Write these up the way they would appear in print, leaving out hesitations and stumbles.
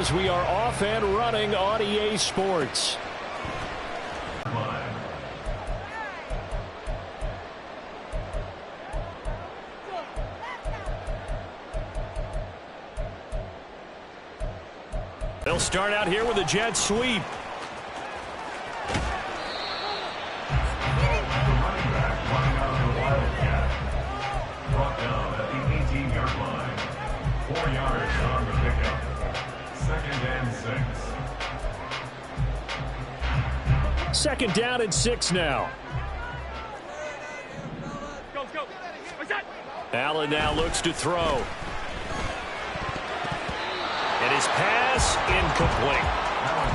as we are off and running on EA Sports. They'll start out here with a jet sweep. Brought down at the 18-yard line. 4 yards on the pickup. 2nd and 6. 2nd down and 6 now. Go. Allen now looks to throw. And his pass incomplete.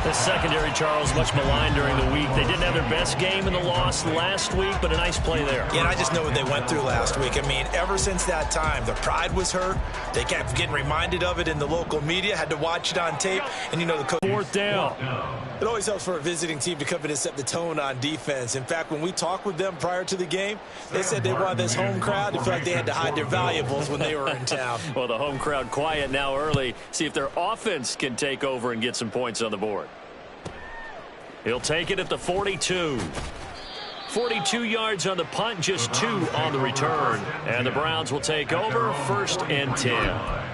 The secondary, Charles, much maligned during the week. They didn't have their best game in the loss last week, but a nice play there. Yeah, and I just know what they went through last week. I mean, ever since that time, their pride was hurt. They kept getting reminded of it in the local media, had to watch it on tape, and you know the coach. 4th down. It always helps for a visiting team to come in and set the tone on defense. In fact, when we talked with them prior to the game, they said they wanted this home crowd to feel like they had to hide their valuables when they were in town. Well, the home crowd quiet now early. See if their offense can take over and get some points on the board. He'll take it at the 42. 42 yards on the punt, just 2 on the return. And the Browns will take over, 1st and 10.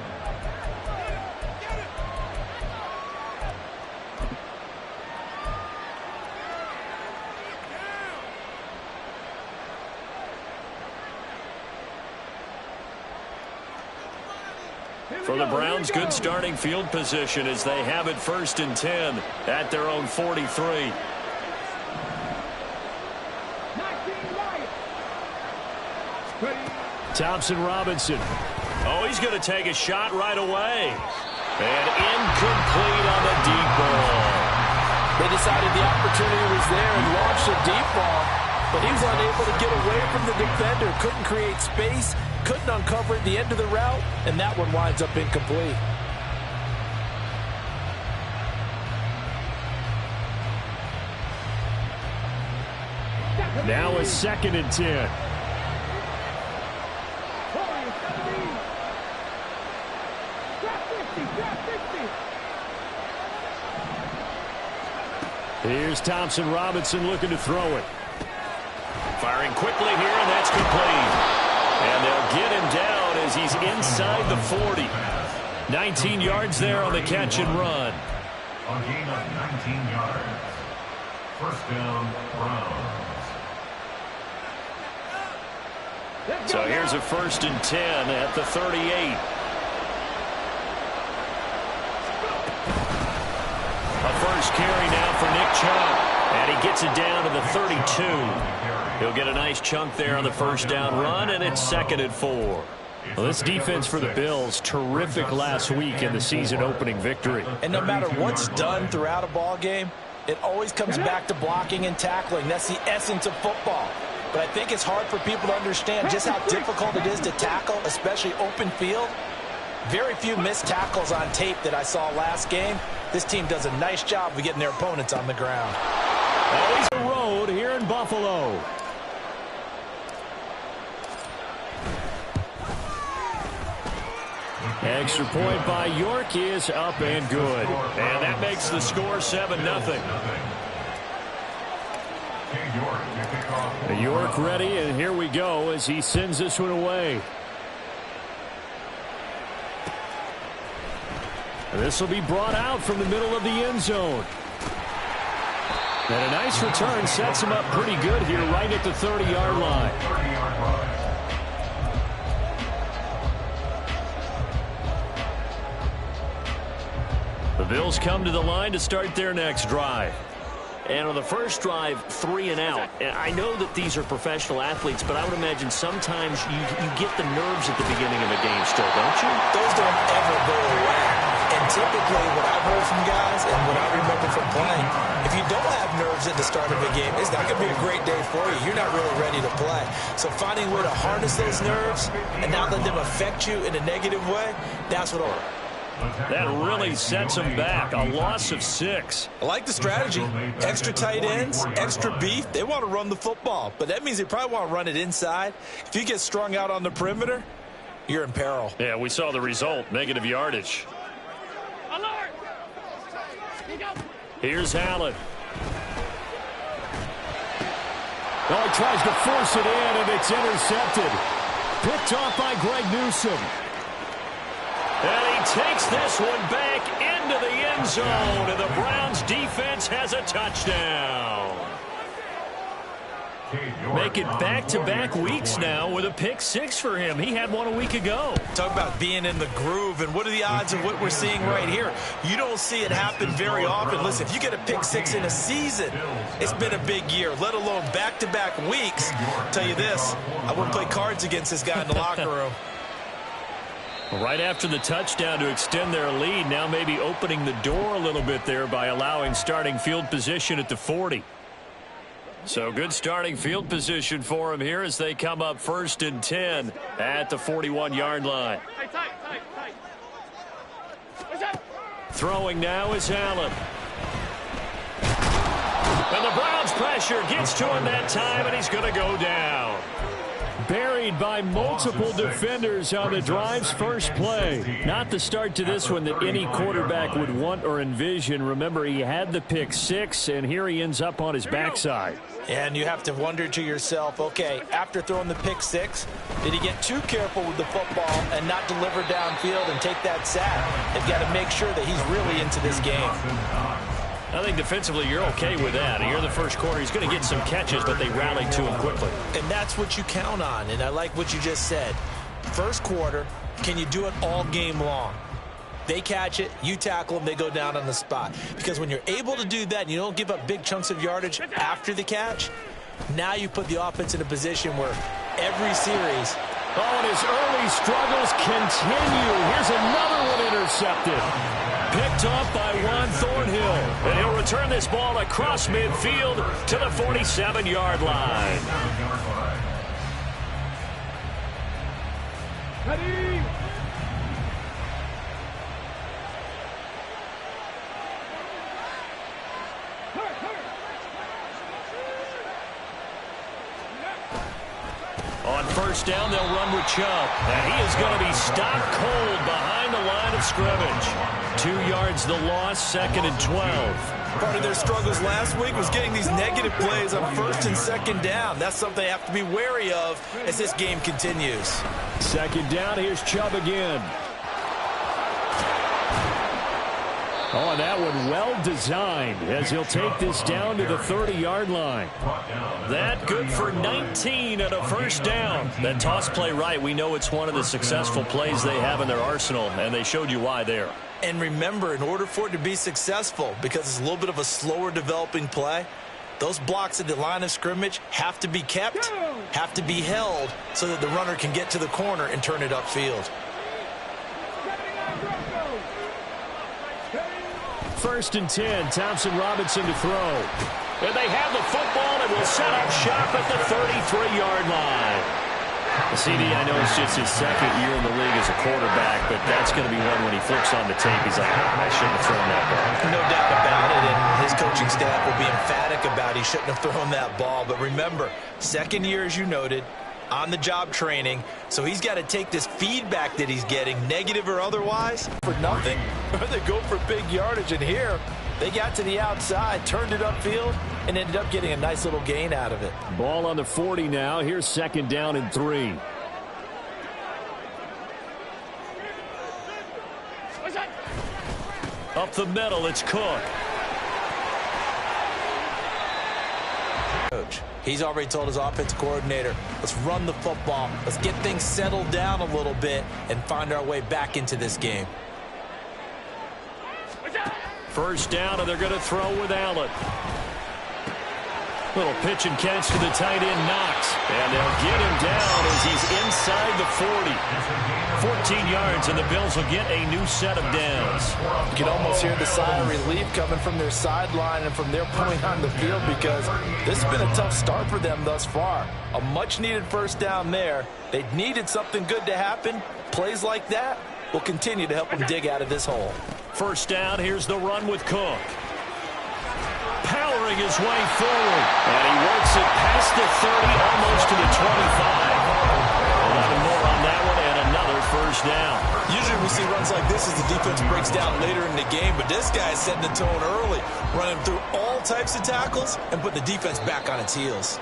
For the Browns, good starting field position as they have it 1st and 10 at their own 43. Thompson Robinson. Oh, he's going to take a shot right away. And incomplete on the deep ball. They decided the opportunity was there and launched a deep ball, but he was unable to get away from the defender, couldn't create space, couldn't uncover at the end of the route, and that one winds up incomplete. Now a 2nd and 10. Here's Thompson Robinson looking to throw it. Firing quickly here, and that's complete. And they'll get him down as he's inside the 40. 19 yards there on the catch and run. A gain of 19 yards. 1st down, Browns. So here's a 1st and 10 at the 38. A first carry now for Nick Chubb. And he gets it down to the 32. He'll get a nice chunk there on the 1st down run, and it's 2nd and 4. Well, this defense for the Bills, terrific last week in the season-opening victory. And no matter what's done throughout a ball game, it always comes back to blocking and tackling. That's the essence of football. But I think it's hard for people to understand just how difficult it is to tackle, especially open field. Very few missed tackles on tape that I saw last game. This team does a nice job of getting their opponents on the ground. Always the road here in Buffalo. Extra point by York is up and good. And that makes the score 7-0. York ready, and here we go as he sends this one away. This will be brought out from the middle of the end zone. And a nice return sets him up pretty good here right at the 30-yard line. The Bills come to the line to start their next drive. And on the first drive, 3 and out. And I know that these are professional athletes, but I would imagine sometimes you get the nerves at the beginning of a game still, don't you? Those don't ever go away. And typically what I've heard from guys and what I remember from playing, if you don't have nerves at the start of a game, it's not going to be a great day for you. You're not really ready to play. So finding a way to harness those nerves and not let them affect you in a negative way, that's what that really sets them back. A loss of 6. I like the strategy. Extra tight ends, extra beef. They want to run the football, but that means they probably want to run it inside. If you get strung out on the perimeter, you're in peril. Yeah, we saw the result. Negative yardage. Alert! Here's Allen. Oh, he tries to force it in, and it's intercepted. Picked off by Greg Newsome. And he takes this one back into the end zone, and the Browns defense has a touchdown. Make it back-to-back weeks now with a pick six for him. He had one a week ago. Talk about being in the groove, and what are the odds of what we're seeing right here? You don't see it happen very often. Listen, if you get a pick six in a season, it's been a big year, let alone back-to-back weeks. I'll tell you this, I wouldn't play cards against this guy in the locker room. Right after the touchdown to extend their lead, now maybe opening the door a little bit there by allowing starting field position at the 40. So good starting field position for him here as they come up 1st and 10 at the 41-yard line. Throwing now is Allen. And the Browns pressure gets to him that time, and he's going to go down. Buried by multiple defenders on the drive's first play. Not the start to this one that any quarterback would want or envision. Remember, he had the pick six, and here he ends up on his backside. And you have to wonder to yourself, okay, after throwing the pick six, did he get too careful with the football and not deliver downfield and take that sack? They've got to make sure that he's really into this game. I think defensively you're okay with that. Here in the first quarter, he's going to get some catches, but they rallied to him quickly. And that's what you count on, and I like what you just said. First quarter, can you do it all game long? They catch it, you tackle them, they go down on the spot. Because when you're able to do that and you don't give up big chunks of yardage after the catch, now you put the offense in a position where every series... Oh, and his early struggles continue. Here's another one intercepted. Picked off by Juan Thornhill. And he'll return this ball across midfield to the 47-yard line. Ready? On first down, they'll run with Chubb. And he is going to be stopped cold behind the line of scrimmage. 2 yards the loss, 2nd and 12. Part of their struggles last week was getting these negative plays on 1st and 2nd down. That's something they have to be wary of as this game continues. 2nd down, here's Chubb again. Oh, and that one well designed as he'll take this down to the 30-yard line. That good for 19 at a first down. That toss play right, we know it's one of the successful plays they have in their arsenal, and they showed you why there. And remember, in order for it to be successful, because it's a little bit of a slower developing play, those blocks at the line of scrimmage have to be kept, have to be held, so that the runner can get to the corner and turn it upfield. 1st and 10, Thompson Robinson to throw. And they have the football and will set up shop at the 33-yard line. CD, I know it's just his 2nd year in the league as a quarterback, but that's going to be one when he flips on the tape. He's like, I shouldn't have thrown that ball. No doubt about it, and his coaching staff will be emphatic about he shouldn't have thrown that ball. But remember, 2nd year, as you noted, on-the-job training, so he's got to take this feedback that he's getting, negative or otherwise, for nothing, or they go for big yardage. And here, they got to the outside, turned it upfield, and ended up getting a nice little gain out of it. Ball on the 40 now. Here's 2nd down and 3. Up the middle, it's Cook. Coach, he's already told his offensive coordinator, let's run the football, let's get things settled down a little bit and find our way back into this game. First down, and they're going to throw with Allen. Little pitch and catch to the tight end, Knox. And they'll get him down as he's inside the 40. 14 yards, and the Bills will get a new set of downs. You can almost hear the sigh of relief coming from their sideline and from their point on the field, because this has been a tough start for them thus far. A much-needed first down there. They needed something good to happen. Plays like that will continue to help them dig out of this hole. First down, here's the run with Cook. Powering his way forward. And he works it past the 30, almost to the 25. 11 more on that one, and another first down. Usually we see runs like this as the defense breaks down later in the game, but this guy is setting the tone early, running through all types of tackles and put the defense back on its heels.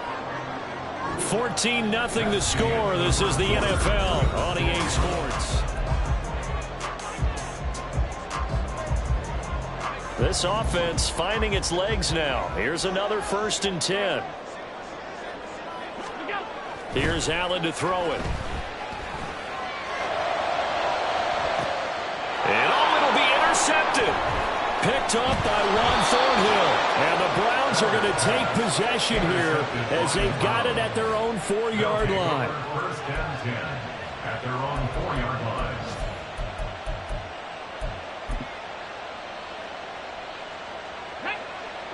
14-0 the score. This is the NFL on EA Sports. This offense finding its legs now. Here's another 1st and 10. Here's Allen to throw it. And it'll be intercepted. Picked up by Juan Thornhill. And the Browns are going to take possession here as they've got it at their own 4-yard line. 1st and 10 at their own 4-yard line.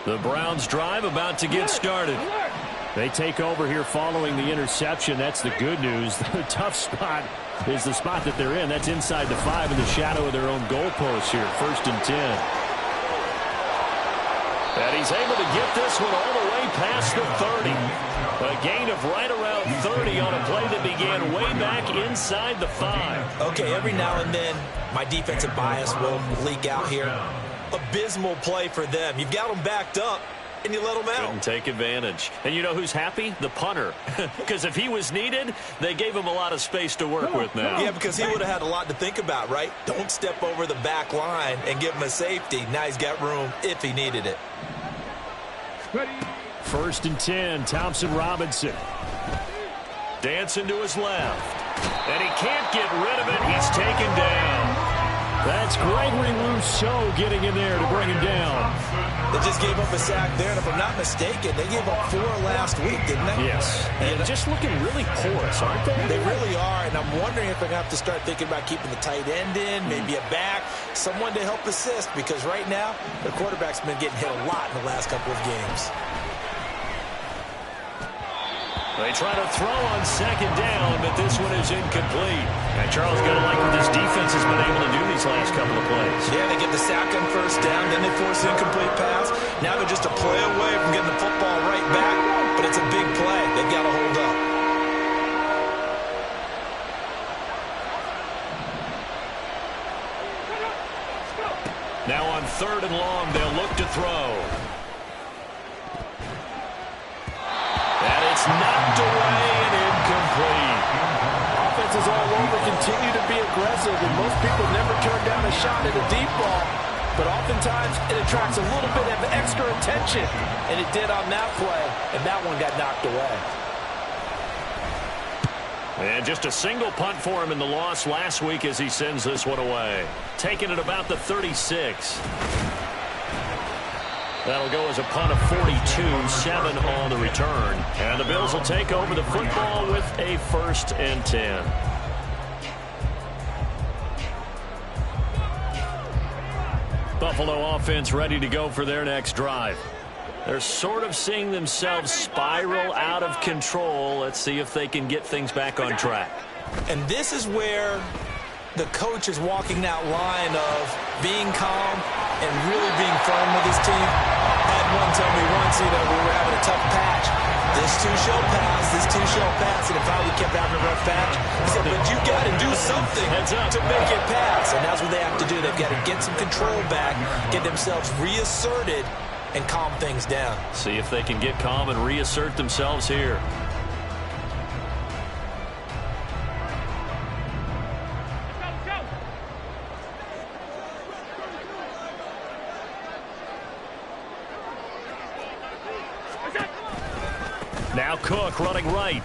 The Browns drive about to get started. They take over here following the interception. That's the good news. The tough spot is the spot that they're in. That's inside the 5 in the shadow of their own goalpost here. 1st and 10. And he's able to get this one all the way past the 30. A gain of right around 30 on a play that began way back inside the 5. Okay, every now and then my defensive bias will leak out here. Abysmal play for them. You've got them backed up, and you let them out. Couldn't take advantage. And you know who's happy? The punter. Because if he was needed, they gave him a lot of space to work with now. Yeah, because he would have had a lot to think about, right? Don't step over the back line and give him a safety. Now he's got room if he needed it. 1st and 10, Thompson Robinson. Dancing to his left. And he can't get rid of it. He's taken down. That's Gregory Rousseau getting in there to bring him down. They just gave up a sack there, and if I'm not mistaken, they gave up 4 last week, didn't they? Yes. And just looking really porous, aren't they? They really are, and I'm wondering if they're going to have to start thinking about keeping the tight end in, maybe a back, someone to help assist, because right now, their quarterback's been getting hit a lot in the last couple of games. They try to throw on 2nd down, but this one is incomplete. And Charles, got to like what this defense has been able to do these last couple of plays. Yeah, they get the sack on 1st down, then they force an incomplete pass. Now they're just a play away from getting the football right back, but it's a big play. They've got to hold up. Now on 3rd and long, they'll look to throw. And it's knocked away and incomplete. Offenses all over continue to be aggressive, and most people never turn down a shot at a deep ball. But oftentimes, it attracts a little bit of extra attention, and it did on that play, and that one got knocked away. And just a single punt for him in the loss last week as he sends this one away. Taking it about the 36. That'll go as a punt of 42, 7 on the return. And the Bills will take over the football with a 1st and 10. Buffalo offense ready to go for their next drive. They're sort of seeing themselves spiral out of control. Let's see if they can get things back on track. And this is where the coach is walking that line of being calm and really being firm with his team. I had one tell me once, we were having a tough patch. This too shall pass, this too shall pass. And if we kept having a rough patch, he said, but you got to do something to make it pass. And that's what they have to do. They've got to get some control back, get themselves reasserted, and calm things down. See if they can get calm and reassert themselves here. Now Cook running right.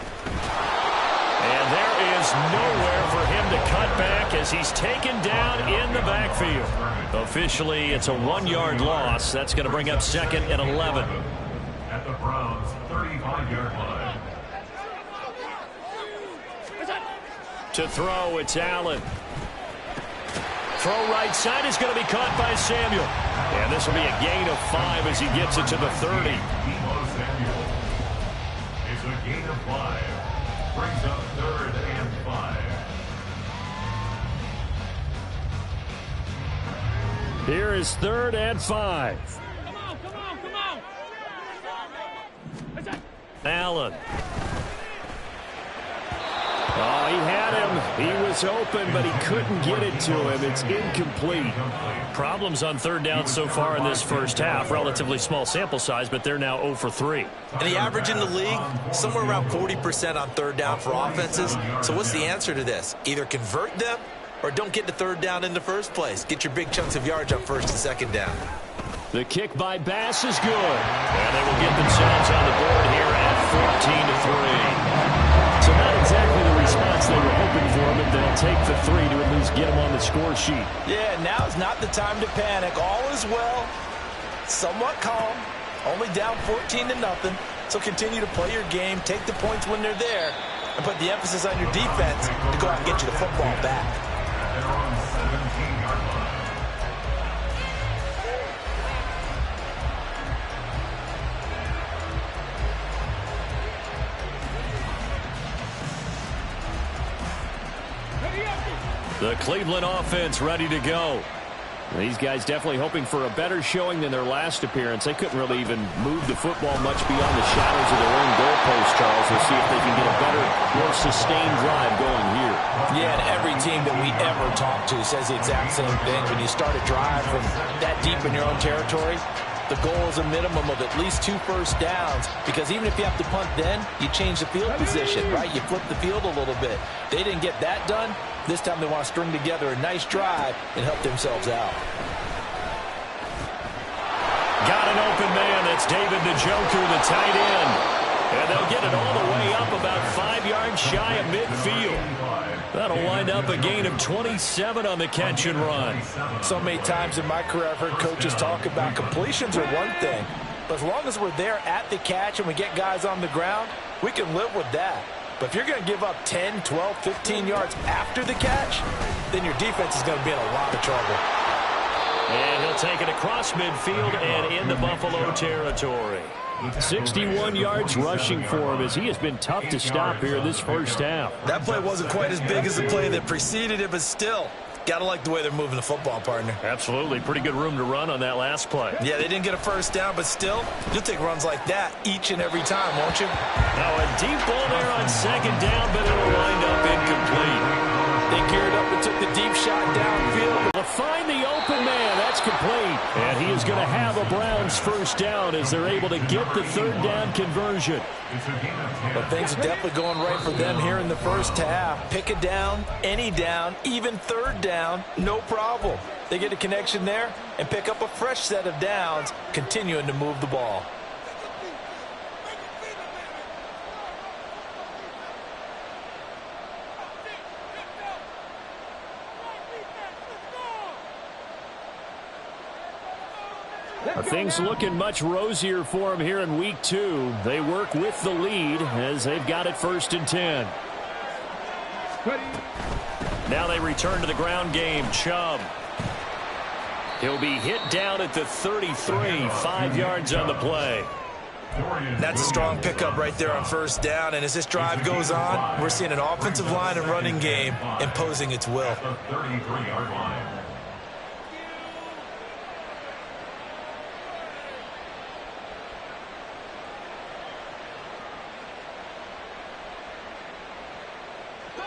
And there is nowhere for him to cut back as he's taken down in the backfield. Officially, it's a 1-yard loss. That's going to bring up 2nd and 11. At the Browns' 35-yard line. To throw, it's Allen. Throw right side is going to be caught by Samuel. And this will be a gain of 5 as he gets it to the 30. Deebo Samuel. It's a gain of 5. Brings up 3rd and 5. Here is 3rd and 5. Come on. Allen. Oh, he had him. He was open, but he couldn't get it to him. It's incomplete. Problems on third down so far in this first half. Relatively small sample size, but they're now 0 for 3. And the average in the league, somewhere around 40% on third down for offenses. So what's the answer to this? Either convert them or don't get to third down in the first place. Get your big chunks of yards on first and second down. The kick by Bass is good. And they will get themselves on the board here at 14-3. So not exactly the response they were hoping for, but they'll take the 3 to at least get them on the score sheet. Yeah, now's not the time to panic. All is well. Somewhat calm. Only down 14-0. So continue to play your game, take the points when they're there, and put the emphasis on your defense to go out and get you the football back. They're on the 17-yard line. The Cleveland offense ready to go. These guys definitely hoping for a better showing than their last appearance. They couldn't really even move the football much beyond the shadows of their own goalpost, Charles. We'll see if they can get a better, more sustained drive going here. Yeah, and every team that we ever talk to says the exact same thing. When you start a drive from that deep in your own territory, the goal is a minimum of at least 2 first downs, because even if you have to punt then, you change the field position, right? You flip the field a little bit. They didn't get that done. This time they want to string together a nice drive and help themselves out. Got an open man. That's David Njoku, the tight end. And they'll get it all the way up about 5 yards shy of midfield. That'll wind up a gain of 27 on the catch and run. So many times in my career I've heard coaches talk about completions are one thing, but as long as we're there at the catch and we get guys on the ground, we can live with that. But if you're going to give up 10, 12, 15 yards after the catch, then your defense is going to be in a lot of trouble. And he'll take it across midfield and into Buffalo territory. 61 yards rushing for him, as he has been tough to stop here this first half. That play wasn't quite as big as the play that preceded it, but still, got to like the way they're moving the football, partner. Absolutely. Pretty good room to run on that last play. Yeah, they didn't get a first down, but still, you'll take runs like that each and every time, won't you? Now a deep ball there on second down, but it'll wind up incomplete. They geared up and took the deep shot downfield. To find the open man, that's complete. And he is going to have a Browns first down as they're able to get the third down conversion. But things are definitely going right for them here in the first half. Pick a down, any down, even third down, no problem. They get a connection there and pick up a fresh set of downs, continuing to move the ball. Things looking much rosier for him here in week 2. They work with the lead as they've got it 1st and 10. Now they return to the ground game. Chubb. He'll be hit down at the 33, 5 yards on the play. That's a strong pickup right there on first down, and as this drive goes on, we're seeing an offensive line and running game imposing its will. 33-yard line.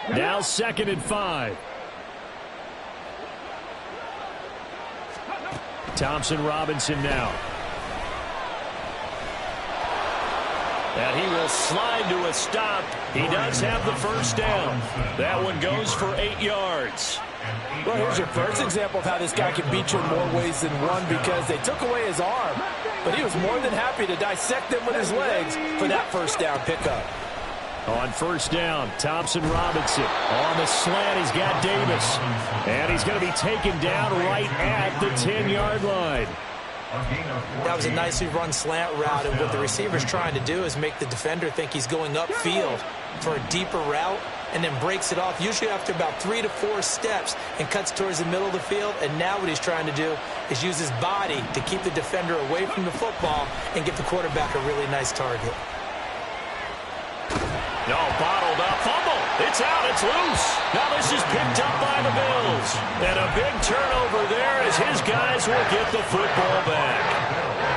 Now 2nd and 5. Thompson Robinson now. And he will slide to a stop. He does have the first down. That one goes for 8 yards. Well, here's your first example of how this guy can beat you in more ways than one, because they took away his arm, but he was more than happy to dissect them with his legs for that first down pickup. On first down, Thompson Robinson. On the slant, he's got Davis. And he's going to be taken down right at the 10-yard line. That was a nicely run slant route, and what the receiver's trying to do is make the defender think he's going upfield for a deeper route, and then breaks it off, usually after about 3 to 4 steps, and cuts towards the middle of the field. And now what he's trying to do is use his body to keep the defender away from the football and give the quarterback a really nice target. No, bottled up. Fumble. It's out. It's loose. Now this is picked up by the Bills. And a big turnover there as his guys will get the football back.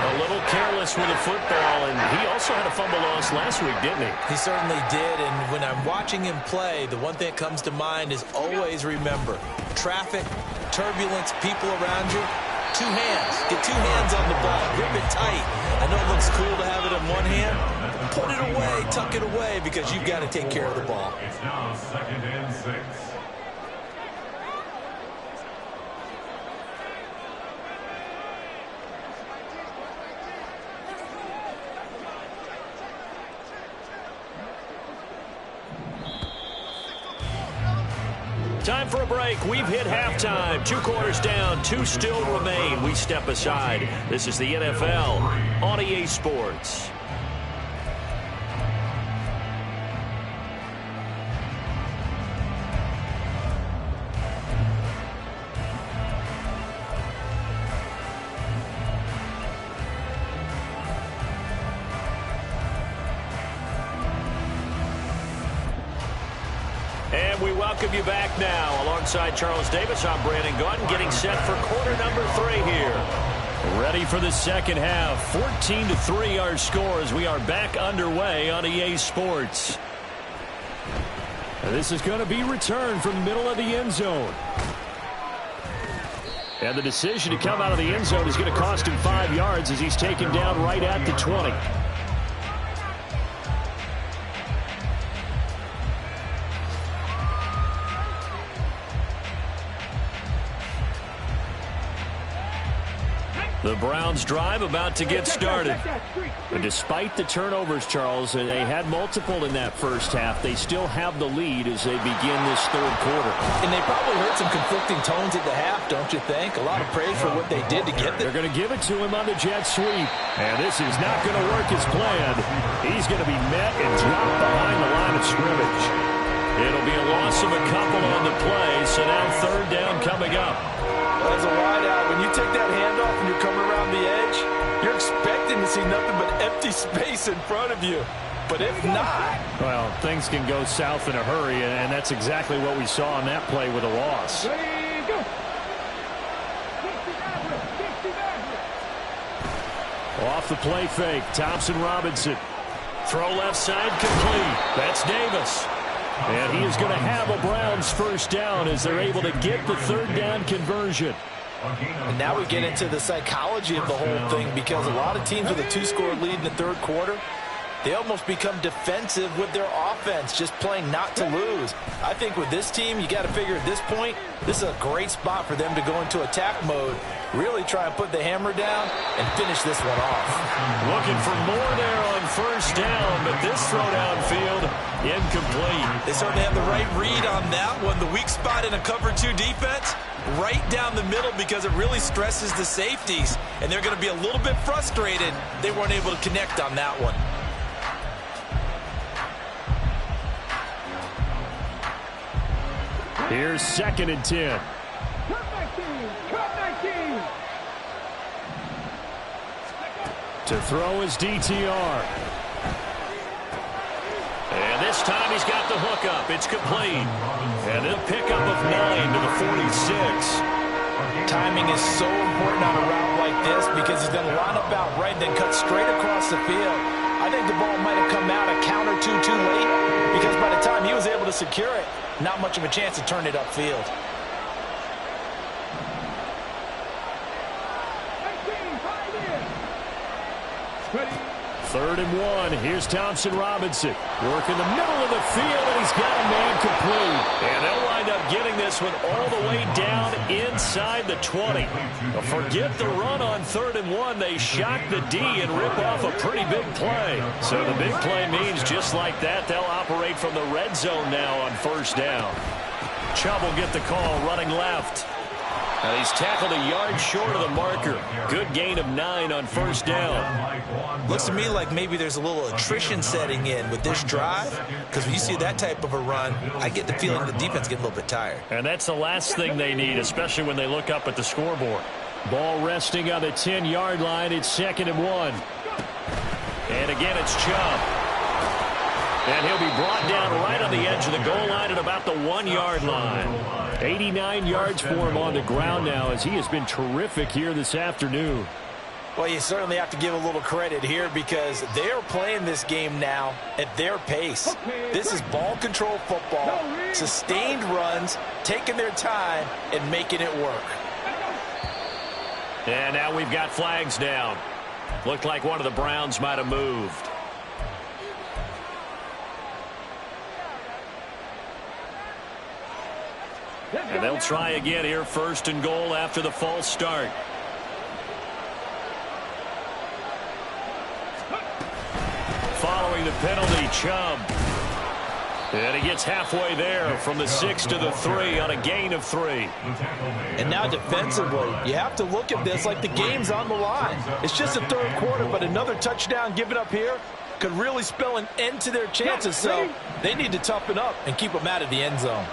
A little careless with the football, and he also had a fumble loss last week, didn't he? He certainly did, and when I'm watching him play, the one thing that comes to mind is always remember, traffic, turbulence, people around you, two hands. Get two hands on the ball. Grip it tight. I know it looks cool to have it in one hand. Put it away, tuck it away, because you've got to take care of the ball. It's now 2nd and 6. Time for a break. We've hit halftime. 2 quarters down. 2 still remain. We step aside. This is the NFL on EA Sports. And we welcome you back now. Alongside Charles Davis, I'm Brandon Gaudin, getting set for quarter number 3 here. Ready for the second half. 14-3 our score as we are back underway on EA Sports. And this is going to be returned from middle of the end zone. And the decision to come out of the end zone is going to cost him 5 yards as he's taken down right at the 20. The Browns drive about to get started. And despite the turnovers, Charles, they had multiple in that first half. They still have the lead as they begin this third quarter. And they probably heard some conflicting tones at the half, don't you think? A lot of praise for what they did to get there. They're going to give it to him on the jet sweep. And this is not going to work as planned. He's going to be met and dropped behind the line of scrimmage. It'll be a loss of a couple on the play, so now third down coming up. As a wideout, when you take that handoff and you're coming around the edge, you're expecting to see nothing but empty space in front of you. But if not... Well, things can go south in a hurry, and that's exactly what we saw on that play with a loss. Off the play fake, Thompson Robinson. Throw left side complete. That's Davis. And he is going to have a Browns first down as they're able to get the third down conversion. And now we get into the psychology of the whole thing, because a lot of teams with a 2-score lead in the third quarter, they almost become defensive with their offense, just playing not to lose. I think with this team, you got to figure at this point, this is a great spot for them to go into attack mode, really try and put the hammer down and finish this one off. Looking for more there on first down, but this throw downfield, incomplete. They certainly have the right read on that one. The weak spot in a cover 2 defense, right down the middle, because it really stresses the safeties, and they're going to be a little bit frustrated they weren't able to connect on that one. Here's 2nd and 10. To throw is DTR. And this time he's got the hookup. It's complete. And a pickup of 9 to the 46. Timing is so important on a route like this, because he's going to line up out right, then cut straight across the field. I think the ball might have come out a count or two too late, because by the time he was able to secure it, not much of a chance to turn it upfield. Third and 1. Here's Thompson Robinson. Work in the middle of the field, and he's got a man complete. And they'll wind up getting this one all the way down inside the 20. But forget the run on 3rd and 1. They shock the D and rip off a pretty big play. So the big play means just like that, they'll operate from the red zone now on first down. Chubb will get the call running left. And he's tackled a yard short of the marker. Good gain of 9 on first down. Looks to me like maybe there's a little attrition setting in with this drive, because when you see that type of a run, I get the feeling the defense gets a little bit tired. And that's the last thing they need, especially when they look up at the scoreboard. Ball resting on the 10-yard line. It's 2nd and 1. And again, it's Chubb. And he'll be brought down right on the edge of the goal line at about the 1-yard line. 89 yards for him on the ground now, as he has been terrific here this afternoon. Well, you certainly have to give a little credit here because they're playing this game now at their pace. This is ball control football, sustained runs, taking their time, and making it work. And now we've got flags down. Looked like one of the Browns might have moved. And they'll try again here, 1st and goal after the false start. Following the penalty, Chubb. And he gets halfway there from the 6 to the 3 on a gain of 3. And now defensively, you have to look at this like the game's on the line. It's just the 3rd quarter, but another touchdown given up here could really spell an end to their chances. So they need to toughen up and keep them out of the end zone.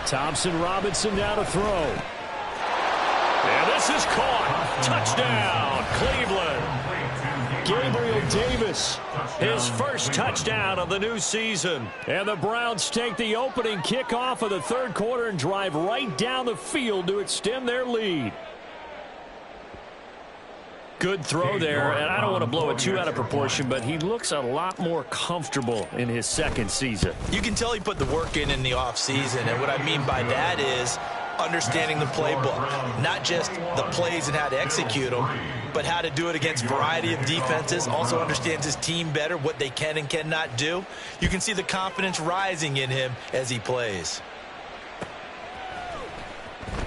Thompson Robinson now to throw. And this is caught. Touchdown, Cleveland. Gabriel Davis. His first touchdown of the new season. And the Browns take the opening kickoff of the 3rd quarter and drive right down the field to extend their lead. Good throw there, and I don't want to blow it too out of proportion, but he looks a lot more comfortable in his 2nd season. You can tell he put the work in the offseason, and what I mean by that is understanding the playbook, not just the plays and how to execute them, but how to do it against a variety of defenses, also understands his team better, what they can and cannot do. You can see the confidence rising in him as he plays.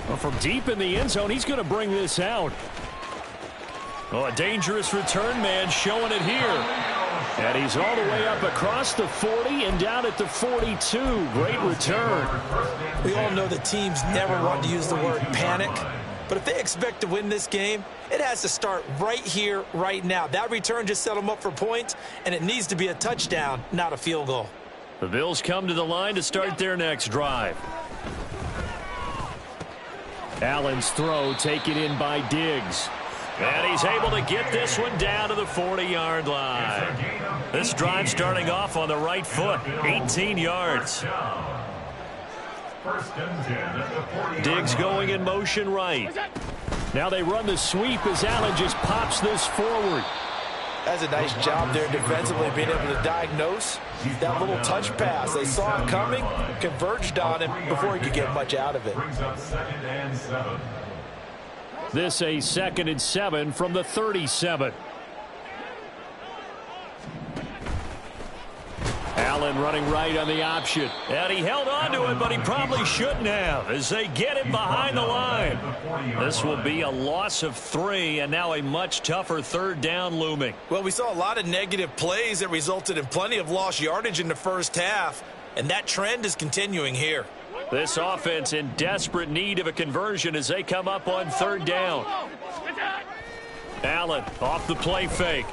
Well, from deep in the end zone, he's going to bring this out. Oh, a dangerous return man showing it here. And he's all the way up across the 40 and down at the 42. Great return. We all know the teams never want to use the word panic, but if they expect to win this game, it has to start right here, right now. That return just set them up for points, and it needs to be a touchdown, not a field goal. The Bills come to the line to start their next drive. Allen's throw taken in by Diggs. And he's able to get this one down to the 40-yard line. This drive starting off on the right foot, 18 yards. Diggs going in motion right. Now they run the sweep as Allen just pops this forward. That's a nice job there defensively, being able to diagnose that little touch pass. They saw it coming, converged on him before he could get much out of it. This a 2nd and 7 from the 37. Allen running right on the option. And he held on to it, but he probably shouldn't have as they get him behind the line. This will be a loss of 3, and now a much tougher 3rd down looming. Well, we saw a lot of negative plays that resulted in plenty of lost yardage in the first half, and that trend is continuing here. This offense in desperate need of a conversion as they come up on 3rd down. Allen off the play fake.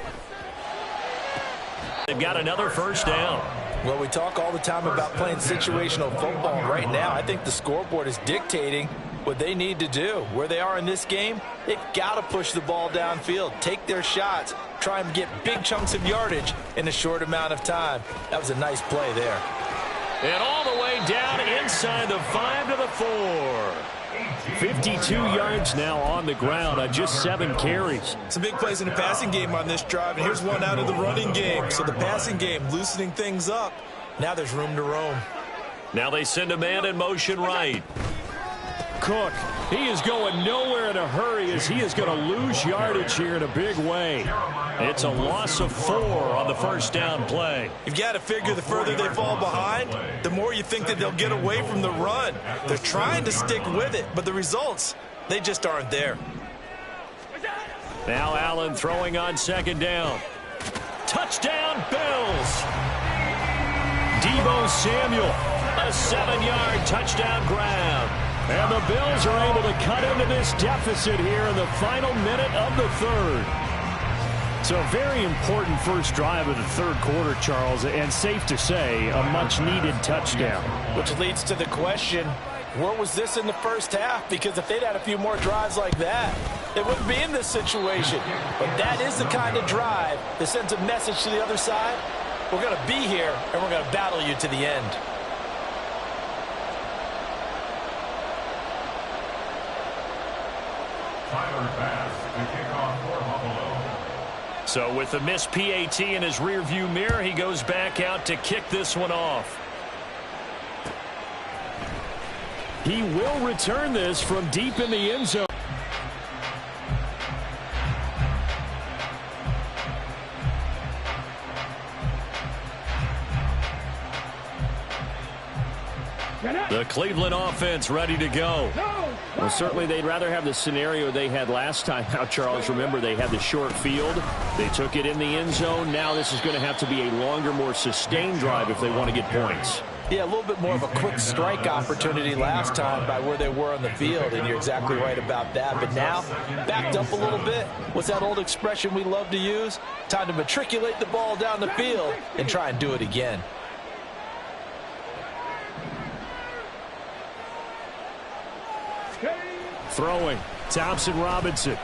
They've got another 1st down. Well, we talk all the time about playing situational football. Right now, I think the scoreboard is dictating what they need to do. Where they are in this game, they've got to push the ball downfield, take their shots, try and get big chunks of yardage in a short amount of time. That was a nice play there. And all the way down inside the 5 to the 4. 52 yards now on the ground on just 7 carries. Some big plays in the passing game on this drive, and here's one out of the running game. So the passing game loosening things up. Now there's room to roam. Now they send a man in motion right. Cook, he is going nowhere in a hurry as he is going to lose yardage here in a big way. It's a loss of 4 on the 1st down play. You've got to figure the further they fall behind, the more you think that they'll get away from the run. They're trying to stick with it, but the results, they just aren't there. Now Allen throwing on 2nd down. Touchdown, Bills. Deebo Samuel, a 7-yard touchdown grab. And the Bills are able to cut into this deficit here in the final minute of the 3rd. So a very important first drive of the 3rd quarter, Charles, and safe to say, a much-needed touchdown. Which leads to the question, where was this in the first half? Because if they'd had a few more drives like that, they wouldn't be in this situation. But that is the kind of drive that sends a message to the other side. We're going to be here, and we're going to battle you to the end. Tyler Bass to kick off for Buffalo. So with the missed PAT in his rearview mirror, he goes back out to kick this one off. He will return this from deep in the end zone. The Cleveland offense ready to go. Well, certainly they'd rather have the scenario they had last time out, Charles. Remember, they had the short field. They took it in the end zone. Now this is going to have to be a longer, more sustained drive if they want to get points. Yeah, a little bit more of a quick strike opportunity last time by where they were on the field, and you're exactly right about that. But now, backed up a little bit. What's that old expression we love to use? Time to matriculate the ball down the field and try and do it again. Throwing, Thompson Robinson.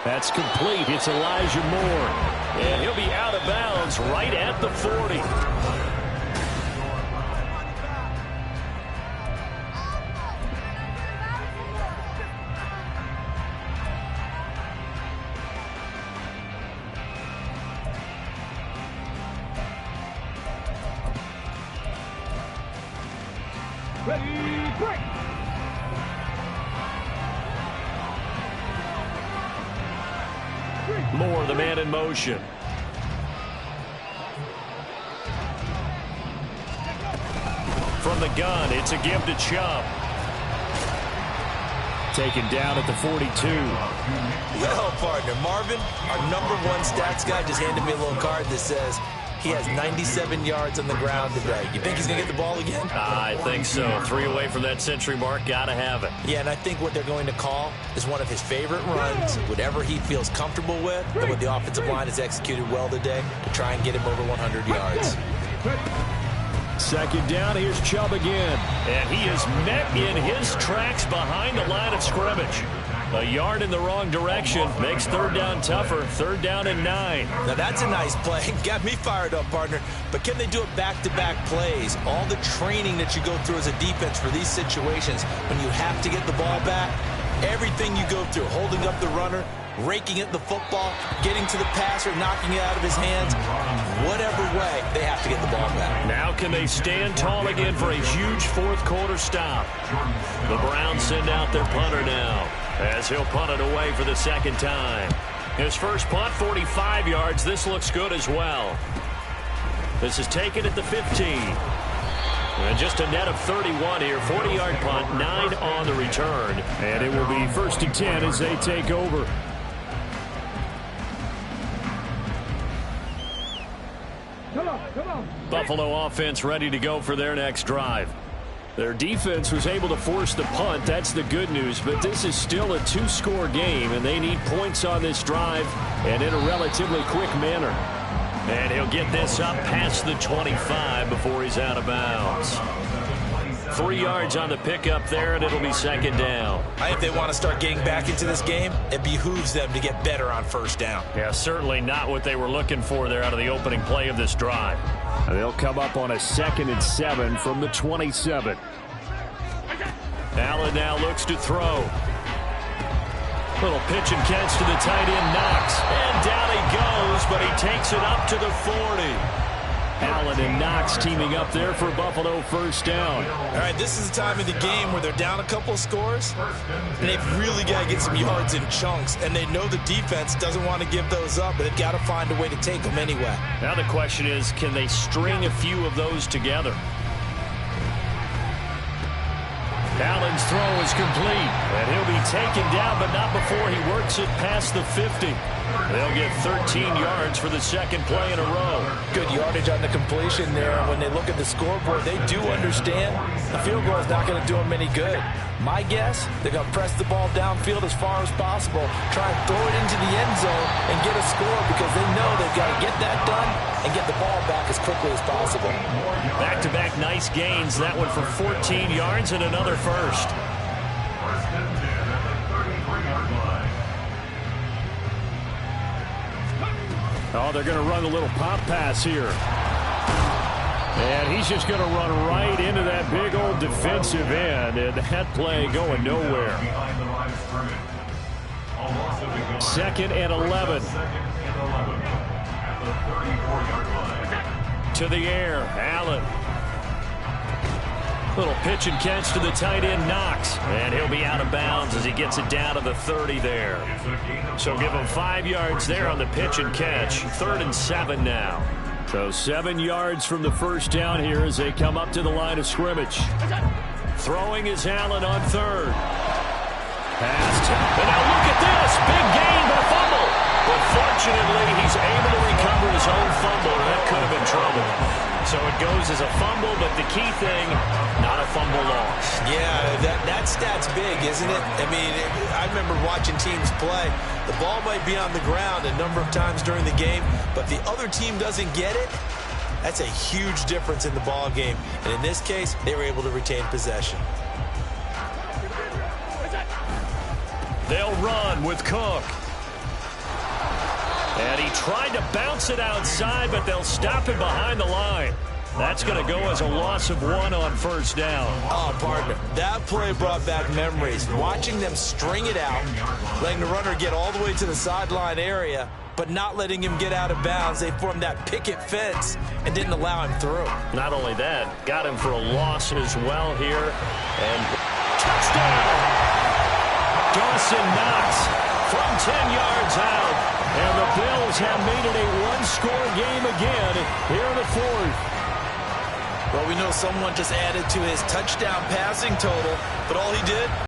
That's complete. It's Elijah Moore. And he'll be out of bounds right at the 40. Moore, the man in motion. From the gun, it's a give to Chubb. Taken down at the 42. Well, partner, Marvin, our #1 stats guy just handed me a little card that says he has 97 yards on the ground today. You think he's going to get the ball again? I think so. 3 away from that century mark. Got to have it. Yeah, and I think what they're going to call is one of his favorite runs, whatever he feels comfortable with, and what the offensive line has executed well today to try and get him over 100 yards. Second down, here's Chubb again. And he is met in his tracks behind the line of scrimmage. A yard in the wrong direction makes third down tougher. 3rd down and 9. Now that's a nice play. Got me fired up, partner. But can they do it back-to-back plays? All the training that you go through as a defense for these situations, when you have to get the ball back, everything you go through, holding up the runner, raking at the football, getting to the passer, knocking it out of his hands, whatever way, they have to get the ball back. Now can they stand tall again for a huge 4th quarter stop? The Browns send out their punter now, as he'll punt it away for the 2nd time. His first punt, 45 yards. This looks good as well. This is taken at the 15. And just a net of 31 here. 40-yard punt, 9 on the return. And it will be 1st and 10 as they take over. Buffalo offense ready to go for their next drive. Their defense was able to force the punt. That's the good news. But this is still a 2-score game, and they need points on this drive and in a relatively quick manner. And he'll get this up past the 25 before he's out of bounds. 3 yards on the pickup there, and it'll be 2nd down. I think they want to start getting back into this game. It behooves them to get better on 1st down. Yeah, certainly not what they were looking for there out of the opening play of this drive. They'll come up on a 2nd and 7 from the 27. Allen now looks to throw. Little pitch and catch to the tight end, Knox. And down he goes, but he takes it up to the 40. Allen and Knox teaming up there for Buffalo 1st down. All right, this is the time of the game where they're down a couple of scores, and they've really got to get some yards in chunks, and they know the defense doesn't want to give those up, but they've got to find a way to take them anyway. Now the question is, can they string a few of those together? Allen's throw is complete, and he'll be taken down, but not before he works it past the 50. They'll get 13 yards for the 2nd play in a row. Good yardage on the completion there. When they look at the scoreboard, they do understand the field goal is not going to do them any good. My guess, they're going to press the ball downfield as far as possible, try and throw it into the end zone and get a score because they know they've got to get that done and get the ball back as quickly as possible. Back-to-back nice gains. That one for 14 yards and another first. Oh, they're going to run a little pop pass here. And he's just going to run right into that big old defensive end. And that play going nowhere. Behind the line of scrimmage. A loss of the yard. 2nd and 11. 2nd and 11 at the 34-yard line. To the air, Allen. Little pitch and catch to the tight end, Knox. And he'll be out of bounds as he gets it down to the 30 there. It's a gain of So give him 5 yards there on the pitch and catch. 3rd and 7 now. So 7 yards from the first down here as they come up to the line of scrimmage. Throwing is Allen on 3rd. Pass. And now look at this. Big gain, but a fumble. But fortunately, he's able to recover his own fumble. That could have been trouble. So it goes as a fumble, but the key thing, not a fumble loss. Yeah, that stat's big, isn't it? I mean, I remember watching teams play. The ball might be on the ground a number of times during the game, but the other team doesn't get it. That's a huge difference in the ball game. And in this case, they were able to retain possession. They'll run with Cook. And he tried to bounce it outside, but they'll stop him behind the line. That's going to go as a loss of 1 on first down. Oh, partner, that play brought back memories. Watching them string it out, letting the runner get all the way to the sideline area, but not letting him get out of bounds. They formed that picket fence and didn't allow him through. Not only that, got him for a loss as well here. And touchdown! Dawson Knox from 10 yards out. And the Bills have made it a one-score game again here in the 4th. Well, we know someone just added to his touchdown passing total, but all he did